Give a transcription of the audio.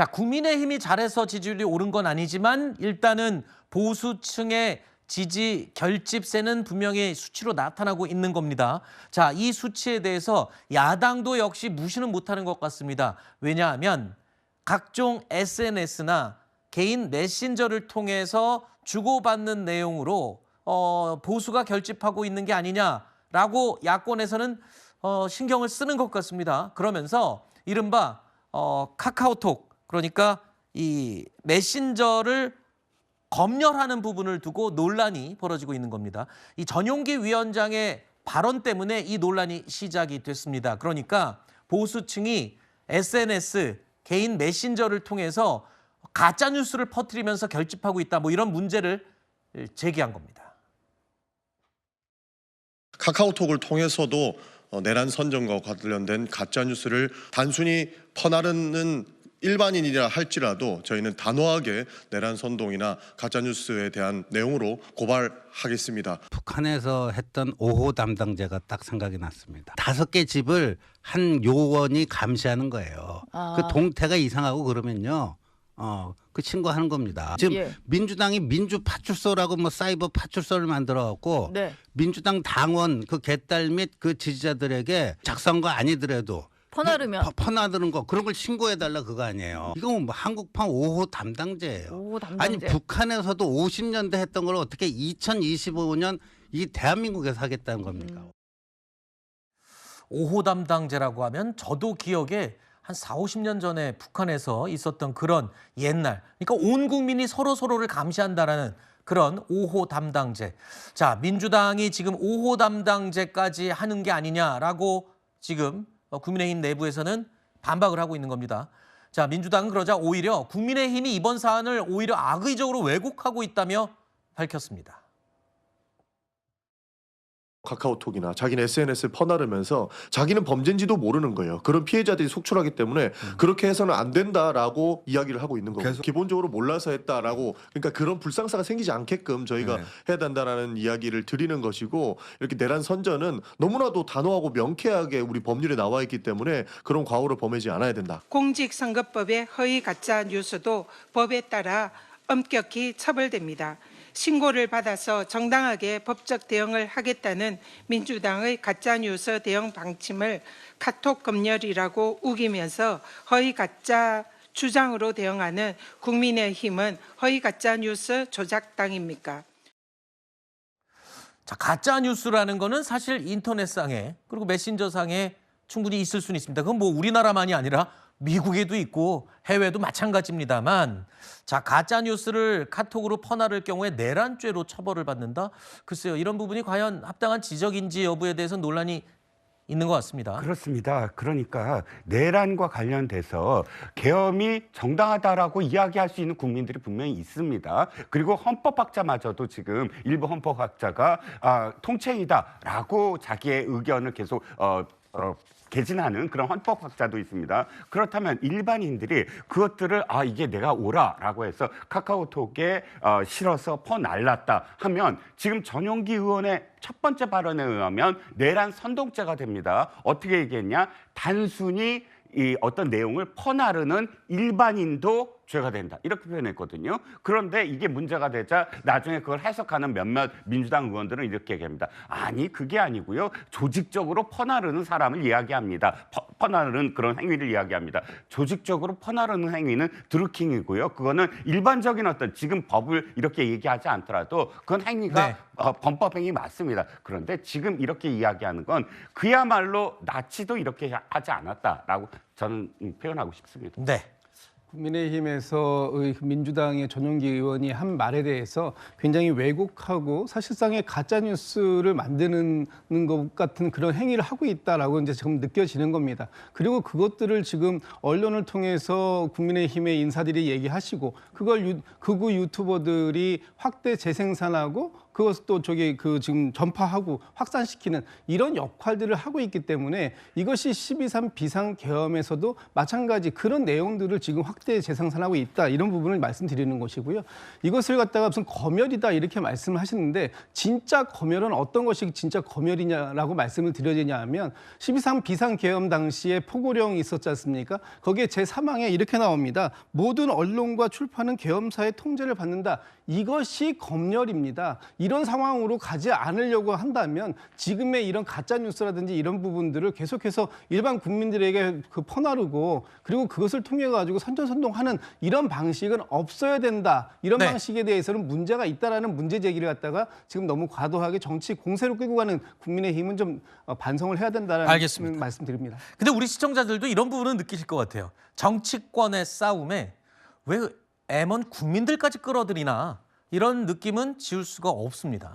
자, 국민의힘이 잘해서 지지율이 오른 건 아니지만 일단은 보수층의 지지 결집세는 분명히 수치로 나타나고 있는 겁니다. 자, 이 수치에 대해서 야당도 역시 무시는 못하는 것 같습니다. 왜냐하면 각종 SNS나 개인 메신저를 통해서 주고받는 내용으로 보수가 결집하고 있는 게 아니냐라고 야권에서는 신경을 쓰는 것 같습니다. 그러면서 이른바 카카오톡, 그러니까 이 메신저를 검열하는 부분을 두고 논란이 벌어지고 있는 겁니다. 이 전용기 위원장의 발언 때문에 이 논란이 시작이 됐습니다. 그러니까 보수층이 SNS, 개인 메신저를 통해서 가짜 뉴스를 퍼뜨리면서 결집하고 있다, 뭐 이런 문제를 제기한 겁니다. 카카오톡을 통해서도 내란 선전과 관련된 가짜 뉴스를 단순히 퍼나르는 일반인이라 할지라도 저희는 단호하게 내란 선동이나 가짜 뉴스에 대한 내용으로 고발하겠습니다. 북한에서 했던 5호 담당자가 딱 생각이 났습니다. 5개 집을 한 요원이 감시하는 거예요. 그 동태가 이상하고 그러면요. 그 신고하는 겁니다. 지금 예. 민주당이 민주파출소라고 뭐 사이버 파출소를 만들어갖고 네. 민주당 당원 그 개딸 및 그 지지자들에게 작성거 아니더라도 퍼나르면 퍼나르는 거 그런 걸 신고해달라 그거 아니에요. 이건 뭐 한국판 5호 담당제예요. 5호 담당제. 아니 북한에서도 50년대 했던 걸 어떻게 2025년 이 대한민국에서 하겠다는 겁니까? 5호 담당제라고 하면 저도 기억에 한 4, 50년 전에 북한에서 있었던 그런 옛날, 그러니까 온 국민이 서로를 감시한다라는 그런 5호 담당제. 자, 민주당이 지금 5호 담당제까지 하는 게 아니냐라고 지금 국민의힘 내부에서는 반박을 하고 있는 겁니다. 자, 민주당은 그러자 오히려 국민의힘이 이번 사안을 오히려 악의적으로 왜곡하고 있다며 밝혔습니다. 카카오톡이나 자기는 SNS를 퍼나르면서 자기는 범죄인지도 모르는 거예요. 그런 피해자들이 속출하기 때문에 그렇게 해서는 안 된다라고 이야기를 하고 있는 거고, 기본적으로 몰라서 했다라고, 그러니까 그런 불상사가 생기지 않게끔 저희가 해야 된다라는 이야기를 드리는 것이고, 이렇게 내란 선전은 너무나도 단호하고 명쾌하게 우리 법률에 나와 있기 때문에 그런 과오를 범하지 않아야 된다. 공직선거법의 허위 가짜 뉴스도 법에 따라 엄격히 처벌됩니다. 신고를 받아서 정당하게 법적 대응을 하겠다는 민주당의 가짜뉴스 대응 방침을 카톡 검열이라고 우기면서 허위 가짜 주장으로 대응하는 국민의힘은 허위 가짜뉴스 조작당입니까? 자, 가짜 뉴스라는 거는 사실 인터넷상에 그리고 메신저상에 충분히 있을 수는 있습니다. 그건 뭐 우리나라만이 아니라 미국에도 있고 해외도 마찬가지입니다만, 자, 가짜 뉴스를 카톡으로 퍼나를 경우에 내란죄로 처벌을 받는다? 글쎄요, 이런 부분이 과연 합당한 지적인지 여부에 대해서 논란이 있는 것 같습니다. 그렇습니다. 그러니까 내란과 관련돼서 계엄이 정당하다라고 이야기할 수 있는 국민들이 분명히 있습니다. 그리고 헌법학자마저도 지금 일부 헌법학자가 통째이다라고 자기의 의견을 계속 개진하는 그런 헌법학자도 있습니다. 그렇다면 일반인들이 그것들을 이게 내가 옳아라고 해서 카카오톡에 실어서 퍼날랐다 하면 지금 전용기 의원의 첫 번째 발언에 의하면 내란 선동죄가 됩니다. 어떻게 얘기했냐? 단순히 이 어떤 내용을 퍼나르는 일반인도 죄가 된다, 이렇게 표현했거든요. 그런데 이게 문제가 되자 나중에 그걸 해석하는 몇몇 민주당 의원들은 이렇게 얘기합니다. 아니, 그게 아니고요. 조직적으로 퍼나르는 사람을 이야기합니다. 퍼나르는 그런 행위를 이야기합니다. 조직적으로 퍼나르는 행위는 드루킹이고요. 그거는 일반적인 어떤 지금 법을 이렇게 얘기하지 않더라도 그건 행위가 범법 행위 맞습니다. 그런데 지금 이렇게 이야기하는 건 그야말로 나치도 이렇게 하지 않았다라고 저는 표현하고 싶습니다. 네. 국민의힘에서 민주당의 전용기 의원이 한 말에 대해서 굉장히 왜곡하고 사실상의 가짜뉴스를 만드는 것 같은 그런 행위를 하고 있다라고 이제 지금 느껴지는 겁니다. 그리고 그것들을 지금 언론을 통해서 국민의힘의 인사들이 얘기하시고 그걸 극우 유튜버들이 확대 재생산하고 그것도 지금 전파하고 확산시키는 이런 역할들을 하고 있기 때문에 이것이 12.3 비상계엄에서도 마찬가지 그런 내용들을 지금 확대 재생산하고 있다 이런 부분을 말씀드리는 것이고요. 이것을 갖다가 무슨 검열이다 이렇게 말씀을 하시는데 진짜 검열은 어떤 것이 진짜 검열이냐라고 말씀을 드려야 하면 12.3 비상계엄 당시에 포고령이 있었지 않습니까? 거기에 제3항에 이렇게 나옵니다. 모든 언론과 출판은 계엄사의 통제를 받는다. 이것이 검열입니다. 이런 상황으로 가지 않으려고 한다면 지금의 이런 가짜 뉴스라든지 이런 부분들을 계속해서 일반 국민들에게 퍼나르고 그리고 그것을 통해 가지고 선전선동하는 이런 방식은 없어야 된다. 이런 네. 방식에 대해서는 문제가 있다라는 문제 제기를 갖다가 지금 너무 과도하게 정치 공세로 끌고 가는 국민의힘은 좀 반성을 해야 된다는 알겠습니다. 말씀드립니다. 근데 우리 시청자들도 이런 부분은 느끼실 것 같아요. 정치권의 싸움에 왜 M1 국민들까지 끌어들이나 이런 느낌은 지울 수가 없습니다.